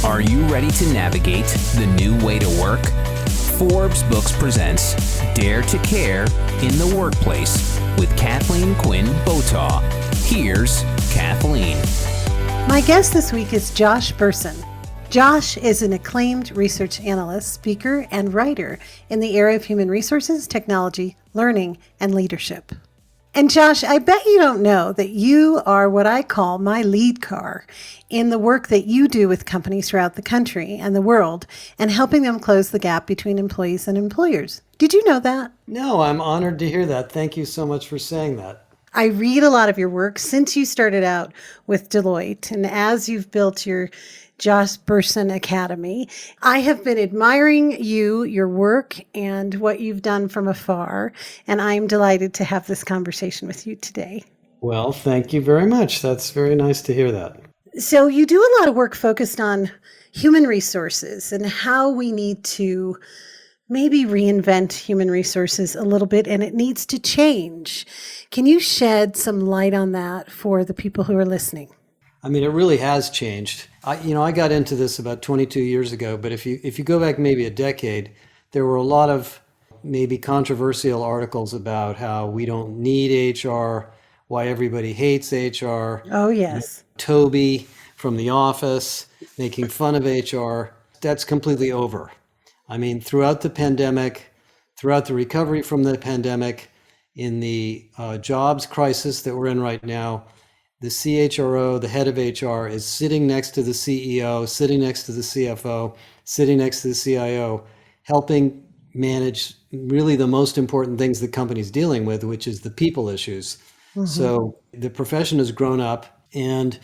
Are you ready to navigate the new way to work? Forbes Books presents Dare to Care in the Workplace with Kathleen Quinn Botaw. Here's Kathleen. My guest this week is Josh Bersin. Josh is an acclaimed research analyst, speaker, and writer in the area of human resources, technology, learning, and leadership. And Josh, I bet you don't know that you are what I call my lead car in the work that you do with companies throughout the country and the world and helping them close the gap between employees and employers. Did you know that? No, I'm honored to hear that. Thank you so much for saying that. I read a lot of your work since you started out with Deloitte, and as you've built your Josh Bersin Academy, I have been admiring you, your work, and what you've done from afar, and I'm delighted to have this conversation with you today. Well, thank you very much. That's very nice to hear that. So you do a lot of work focused on human resources and how we need to maybe reinvent human resources a little bit, and it needs to change. Can you shed some light on that for the people who are listening? I mean, it really has changed. I got into this about 22 years ago, but if you go back maybe a decade, there were a lot of maybe controversial articles about how we don't need HR, why everybody hates HR. Oh, yes. Toby from The Office making fun of HR. That's completely over. I mean, throughout the pandemic, throughout the recovery from the pandemic, in the jobs crisis that we're in right now, the CHRO, the head of HR, is sitting next to the CEO, sitting next to the CFO, sitting next to the CIO, helping manage really the most important things the company's dealing with, which is the people issues. Mm-hmm. So the profession has grown up, and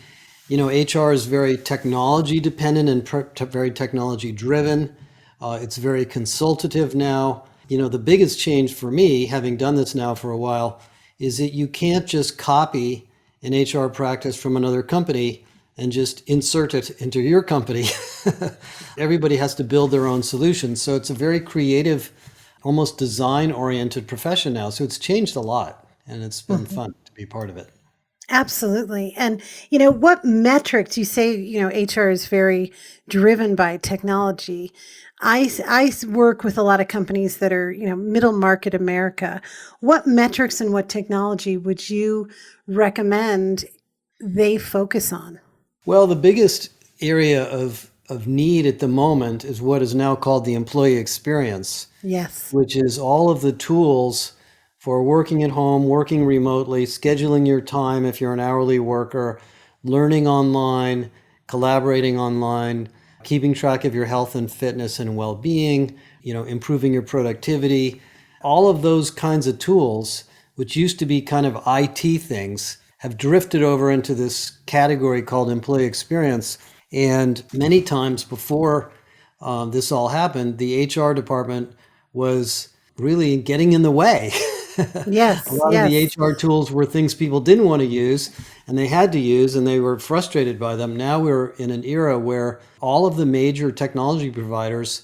HR is very technology dependent and very technology driven. It's very consultative now. The biggest change for me, having done this now for a while, is that you can't just copy an HR practice from another company and just insert it into your company. Everybody has to build their own solutions. So it's a very creative, almost design-oriented profession now. So it's changed a lot, and it's been fun to be part of it. Absolutely. And, what metrics you say, HR is very driven by technology. I work with a lot of companies that are, middle market America. What metrics and what technology would you recommend they focus on? Well, the biggest area of need at the moment is what is now called the employee experience. Yes. Which is all of the tools for working at home, working remotely, scheduling your time if you're an hourly worker, learning online, collaborating online, keeping track of your health and fitness and well-being, improving your productivity. All of those kinds of tools, which used to be kind of IT things, have drifted over into this category called employee experience. And many times before this all happened, the HR department was really getting in the way. Yes. A lot of the HR tools were things people didn't want to use and they had to use, and they were frustrated by them. Now we're in an era where all of the major technology providers,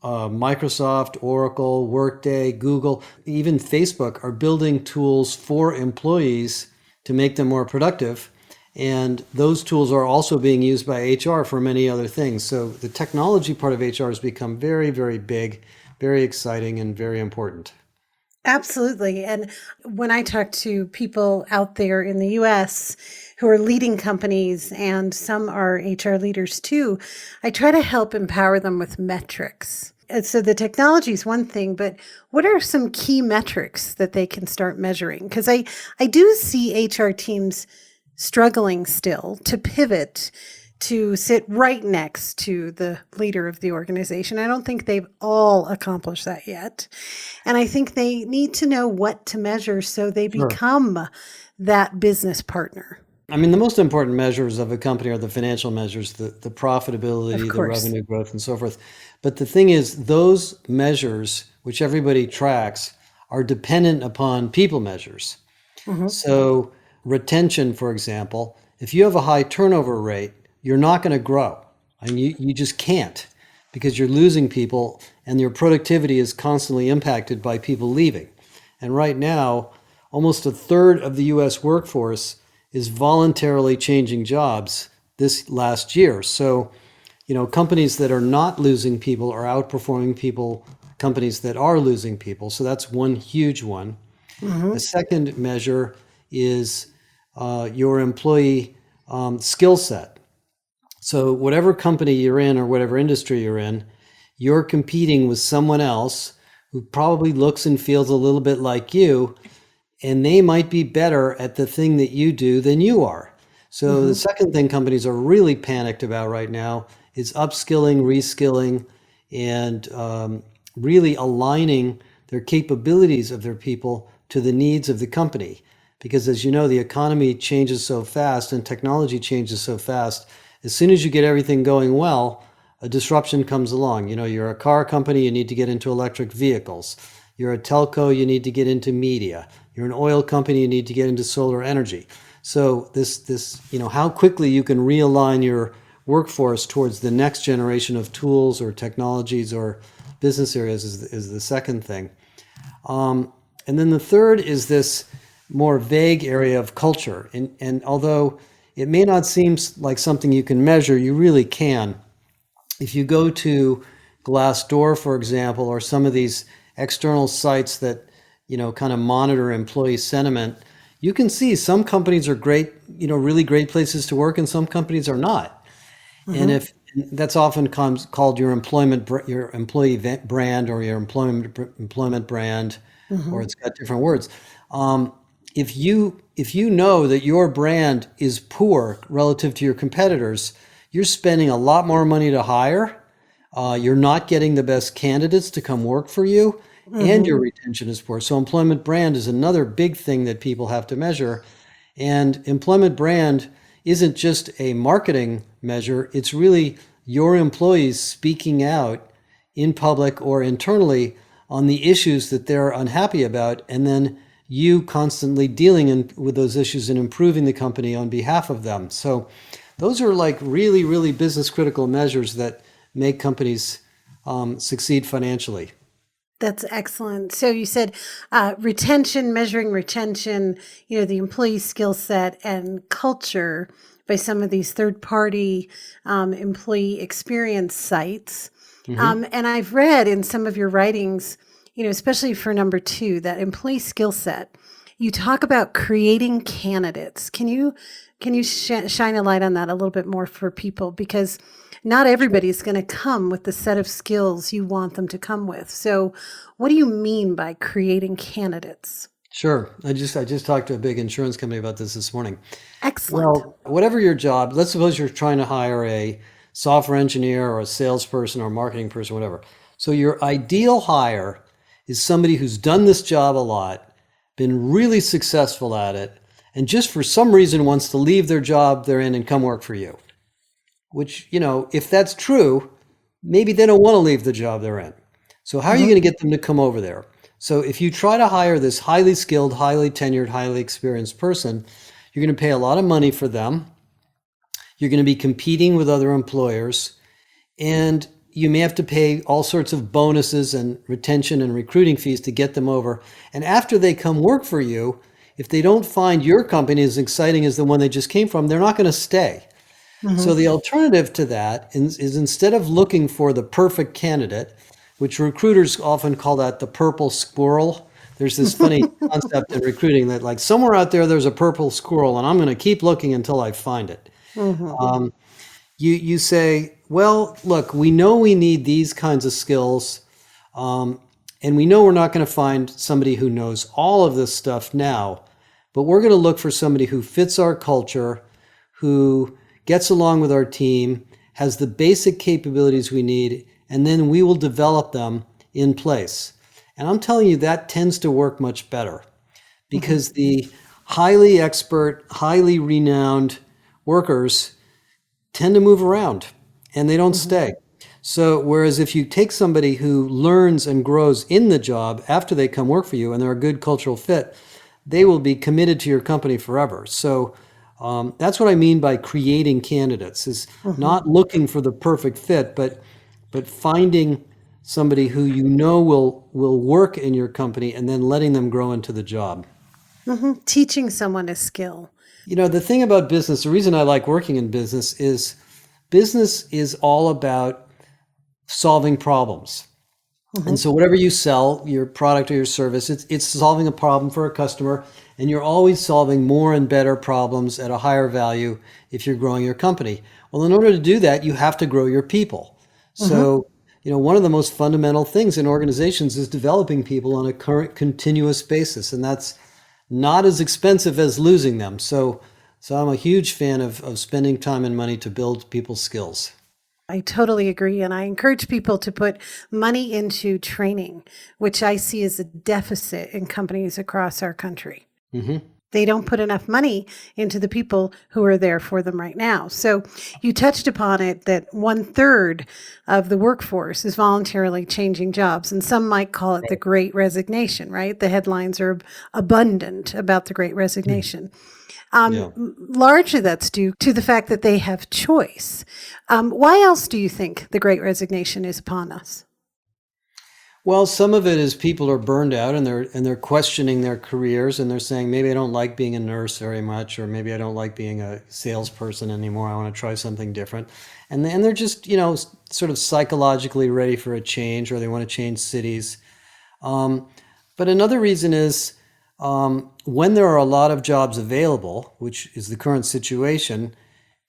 Microsoft, Oracle, Workday, Google, even Facebook, are building tools for employees to make them more productive. And those tools are also being used by HR for many other things. So the technology part of HR has become very, very big, very exciting, and very important. Absolutely. And when I talk to people out there in the US who are leading companies, and some are HR leaders too, I try to help empower them with metrics. And so the technology is one thing, but what are some key metrics that they can start measuring? Because I do see HR teams struggling still to pivot to sit right next to the leader of the organization. I don't think they've all accomplished that yet. And I think they need to know what to measure so they become that business partner. I mean, the most important measures of a company are the financial measures, the profitability, the revenue growth, and so forth. But the thing is, those measures, which everybody tracks, are dependent upon people measures. Mm-hmm. So retention, for example, if you have a high turnover rate, you're not going to grow. I mean, you just can't, because you're losing people and your productivity is constantly impacted by people leaving. And right now, almost a third of the US workforce is voluntarily changing jobs this last year. So companies that are not losing people are outperforming companies that are losing people. So that's one huge one. The second measure is your employee skill set. So whatever company you're in or whatever industry you're in, you're competing with someone else who probably looks and feels a little bit like you, and they might be better at the thing that you do than you are. So the second thing companies are really panicked about right now is upskilling, reskilling, and really aligning their capabilities of their people to the needs of the company. Because as you know, the economy changes so fast and technology changes so fast. As soon as you get everything going well, a disruption comes along. You're a car company, you need to get into electric vehicles. You're a telco, you need to get into media. You're an oil company, you need to get into solar energy. So this, how quickly you can realign your workforce towards the next generation of tools or technologies or business areas is the second thing. And then the third is this more vague area of culture. And although it may not seem like something you can measure, you really can. If you go to Glassdoor, for example, or some of these external sites that, kind of monitor employee sentiment, you can see some companies are great, really great places to work, and some companies are not. And if that's often called your employee brand or your employment brand, or it's got different words. If you know that your brand is poor relative to your competitors, you're spending a lot more money to hire. You're not getting the best candidates to come work for you, and your retention is poor. So employment brand is another big thing that people have to measure. And employment brand isn't just a marketing measure. It's really your employees speaking out in public or internally on the issues that they're unhappy about, and then you constantly dealing with those issues and improving the company on behalf of them. So those are like really, really business critical measures that make companies succeed financially. That's excellent. So you said retention, measuring retention, the employee skill set and culture by some of these third-party employee experience sites. And I've read in some of your writings, especially for number 2, that employee skill set, you talk about creating candidates. Can you shine a light on that a little bit more for people? Because not everybody's going to come with the set of skills you want them to come with. So what do you mean by creating candidates? Sure. I just talked to a big insurance company about this morning. Excellent. Well, whatever your job, let's suppose you're trying to hire a software engineer or a salesperson or a marketing person, whatever. So your ideal hire is somebody who's done this job a lot, been really successful at it, and just for some reason wants to leave their job they're in and come work for you. Which, if that's true, maybe they don't want to leave the job they're in. So how are you going to get them to come over there? So if you try to hire this highly skilled, highly tenured, highly experienced person, you're going to pay a lot of money for them. You're going to be competing with other employers, and you may have to pay all sorts of bonuses and retention and recruiting fees to get them over. And after they come work for you, if they don't find your company as exciting as the one they just came from, they're not going to stay. So the alternative to that is instead of looking for the perfect candidate, which recruiters often call that the purple squirrel. There's this funny concept in recruiting that like somewhere out there's a purple squirrel and I'm going to keep looking until I find it. You say, well, look, we know we need these kinds of skills, and we know we're not going to find somebody who knows all of this stuff now, but we're going to look for somebody who fits our culture, who gets along with our team, has the basic capabilities we need, and then we will develop them in place. And I'm telling you, that tends to work much better because the highly expert, highly renowned workers tend to move around and they don't stay. So whereas if you take somebody who learns and grows in the job after they come work for you and they're a good cultural fit, they will be committed to your company forever. So that's what I mean by creating candidates, is not looking for the perfect fit, but finding somebody who will work in your company and then letting them grow into the job. Teaching someone a skill. The thing about business, the reason I like working in business is business is all about solving problems. And so whatever you sell, your product or your service, it's solving a problem for a customer, and you're always solving more and better problems at a higher value if you're growing your company. Well, in order to do that, you have to grow your people. So, one of the most fundamental things in organizations is developing people on a current continuous basis, and that's not as expensive as losing them. So I'm a huge fan of spending time and money to build people's skills. I totally agree. And I encourage people to put money into training, which I see as a deficit in companies across our country. They don't put enough money into the people who are there for them right now. So you touched upon it that 1/3 of the workforce is voluntarily changing jobs. And some might call it the Great Resignation, right? The headlines are abundant about the Great Resignation. Largely that's due to the fact that they have choice. Why else do you think the Great Resignation is upon us? Well, some of it is people are burned out and they're questioning their careers, and they're saying, maybe I don't like being a nurse very much, or maybe I don't like being a salesperson anymore. I want to try something different. And they're just, sort of psychologically ready for a change, or they want to change cities. But another reason is when there are a lot of jobs available, which is the current situation,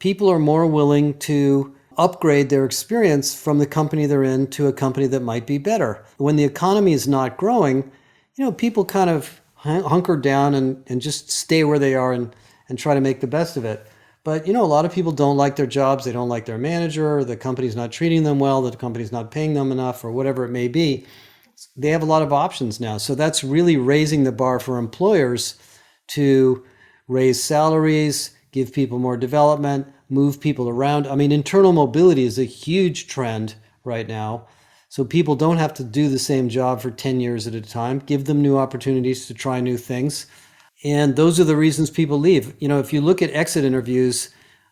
people are more willing to upgrade their experience from the company they're in to a company that might be better. When the economy is not growing, people kind of hunker down and just stay where they are and try to make the best of it. But, a lot of people don't like their jobs. They don't like their manager. The company's not treating them well. The company's not paying them enough, or whatever it may be. They have a lot of options now. So that's really raising the bar for employers to raise salaries, give people more development, move people around. I mean, internal mobility is a huge trend right now. So people don't have to do the same job for 10 years at a time. Give them new opportunities to try new things. And those are the reasons people leave. If you look at exit interviews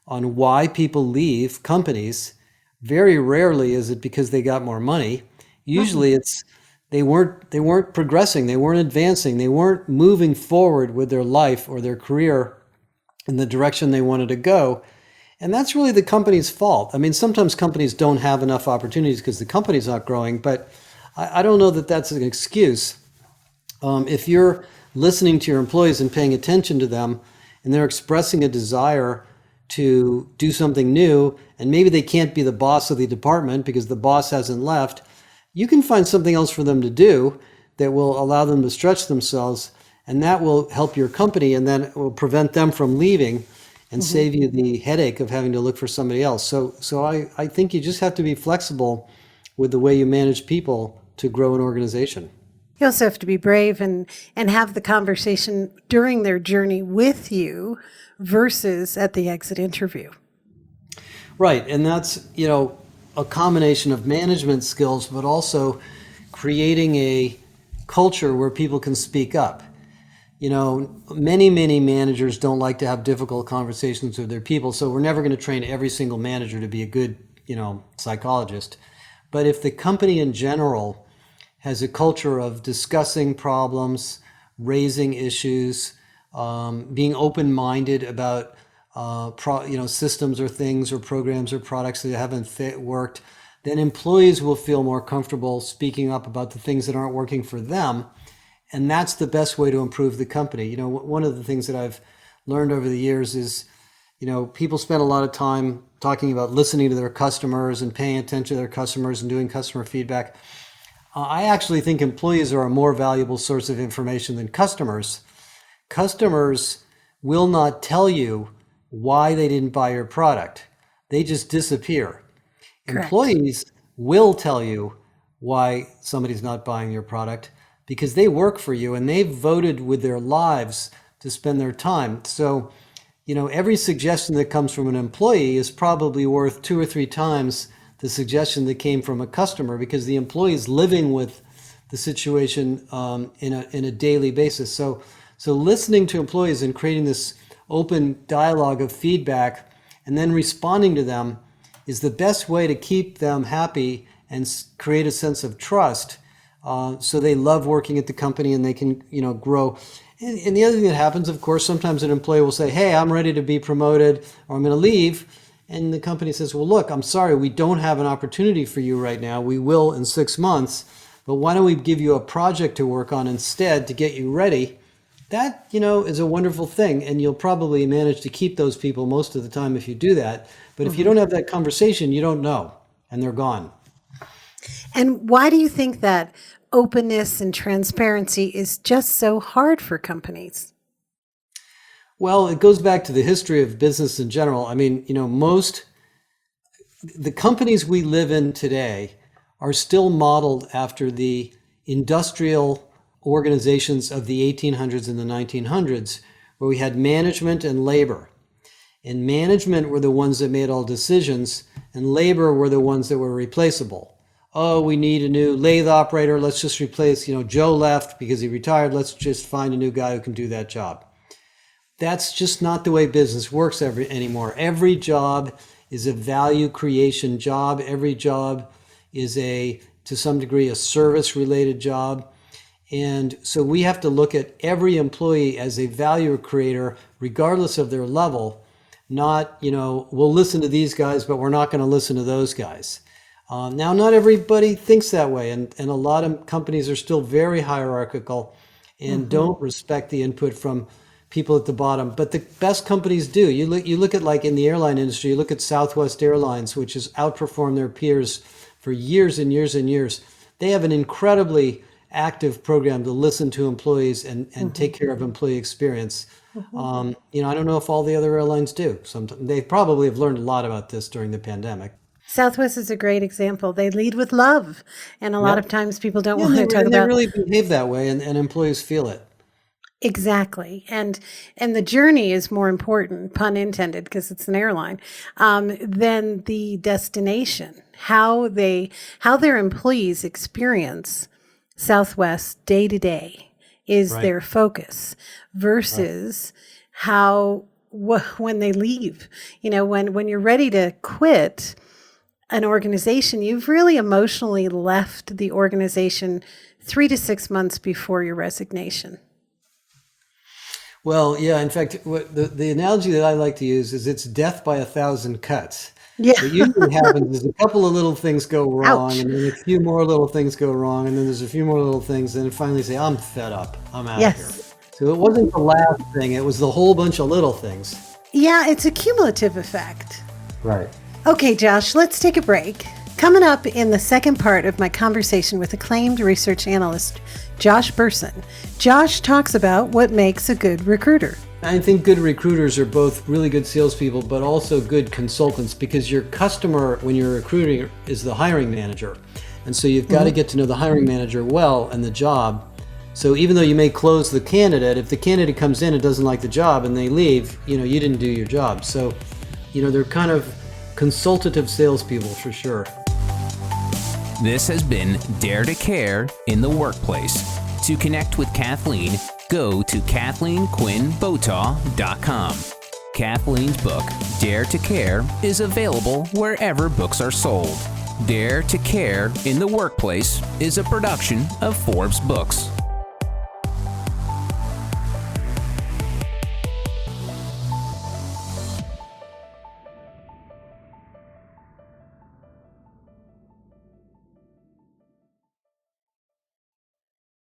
on why people leave companies, very rarely is it because they got more money. Usually it's they weren't progressing, they weren't advancing, they weren't moving forward with their life or their career in the direction they wanted to go. And that's really the company's fault. I mean, sometimes companies don't have enough opportunities because the company's not growing, but I don't know that that's an excuse. If you're listening to your employees and paying attention to them, and they're expressing a desire to do something new, and maybe they can't be the boss of the department because the boss hasn't left, you can find something else for them to do that will allow them to stretch themselves, and that will help your company, and then it will prevent them from leaving and save you the headache of having to look for somebody else. So I think you just have to be flexible with the way you manage people to grow an organization. You also have to be brave and have the conversation during their journey with you versus at the exit interview. Right, and that's, a combination of management skills, but also creating a culture where people can speak up. Many managers don't like to have difficult conversations with their people, so we're never going to train every single manager to be a good, psychologist. But if the company in general has a culture of discussing problems, raising issues, being open-minded about systems or things or programs or products that haven't worked, then employees will feel more comfortable speaking up about the things that aren't working for them. And that's the best way to improve the company. One of the things that I've learned over the years is, people spend a lot of time talking about listening to their customers and paying attention to their customers and doing customer feedback. I actually think employees are a more valuable source of information than customers. Customers will not tell you why they didn't buy your product. They just disappear. Correct. Employees will tell you why somebody's not buying your product, because they work for you and they've voted with their lives to spend their time. So, every suggestion that comes from an employee is probably worth 2 or 3 times the suggestion that came from a customer, because the employee is living with the situation in a daily basis. So listening to employees and creating this open dialogue of feedback and then responding to them is the best way to keep them happy and create a sense of trust. So they love working at the company and they can, grow. And the other thing that happens, of course, sometimes an employee will say, hey, I'm ready to be promoted, or I'm going to leave. And the company says, well, look, I'm sorry, we don't have an opportunity for you right now. We will in 6 months, but why don't we give you a project to work on instead to get you ready? That, is a wonderful thing. And you'll probably manage to keep those people most of the time if you do that. But if you don't have that conversation, you don't know, and they're gone. And why do you think that openness and transparency is just so hard for companies? Well, it goes back to the history of business in general. I mean, the companies we live in today are still modeled after the industrial organizations of the 1800s and the 1900s, where we had management and labor. And management were the ones that made all decisions, and labor were the ones that were replaceable. Oh, we need a new lathe operator. Let's just replace, Joe left because he retired. Let's just find a new guy who can do that job. That's just not the way business works anymore. Every job is a value creation job. Every job is to some degree, a service related job. And so we have to look at every employee as a value creator, regardless of their level, not, we'll listen to these guys, but we're not going to listen to those guys. Now, not everybody thinks that way. And a lot of companies are still very hierarchical and don't respect the input from people at the bottom. But the best companies do. You look at, like in the airline industry, you look at Southwest Airlines, which has outperformed their peers for years and years and years. They have an incredibly active program to listen to employees and take care of employee experience. I don't know if all the other airlines do. They probably have learned a lot about this during the pandemic. Southwest is a great example. They lead with love. And a lot of times people don't want to talk about... They really behave that way, and employees feel it. Exactly. And the journey is more important, pun intended, because it's an airline, than the destination. How their employees experience Southwest day to day is their focus versus how when they leave. When you're ready to quit an organization, you've really emotionally left the organization 3 to 6 months before your resignation. Well, yeah. In fact, the analogy that I like to use is it's death by 1,000 cuts. Yeah. What usually happens is a couple of little things go wrong, Ouch. and then a few more little things go wrong, and then there's a few more little things, and then finally say, I'm fed up. I'm out of here. So it wasn't the last thing. It was the whole bunch of little things. Yeah, it's a cumulative effect. Right. Okay, Josh, let's take a break. Coming up in the second part of my conversation with acclaimed research analyst Josh Bersin, Josh talks about what makes a good recruiter. I think good recruiters are both really good salespeople, but also good consultants, because your customer, when you're recruiting, is the hiring manager. And so you've got to get to know the hiring manager well and the job. So even though you may close the candidate, if the candidate comes in and doesn't like the job and they leave, you didn't do your job. So, they're kind of consultative salespeople for sure. This has been Dare to Care in the Workplace. To connect with Kathleen, go to KathleenQuinnBotaw.com. Kathleen's book, Dare to Care, is available wherever books are sold. Dare to Care in the Workplace is a production of Forbes Books.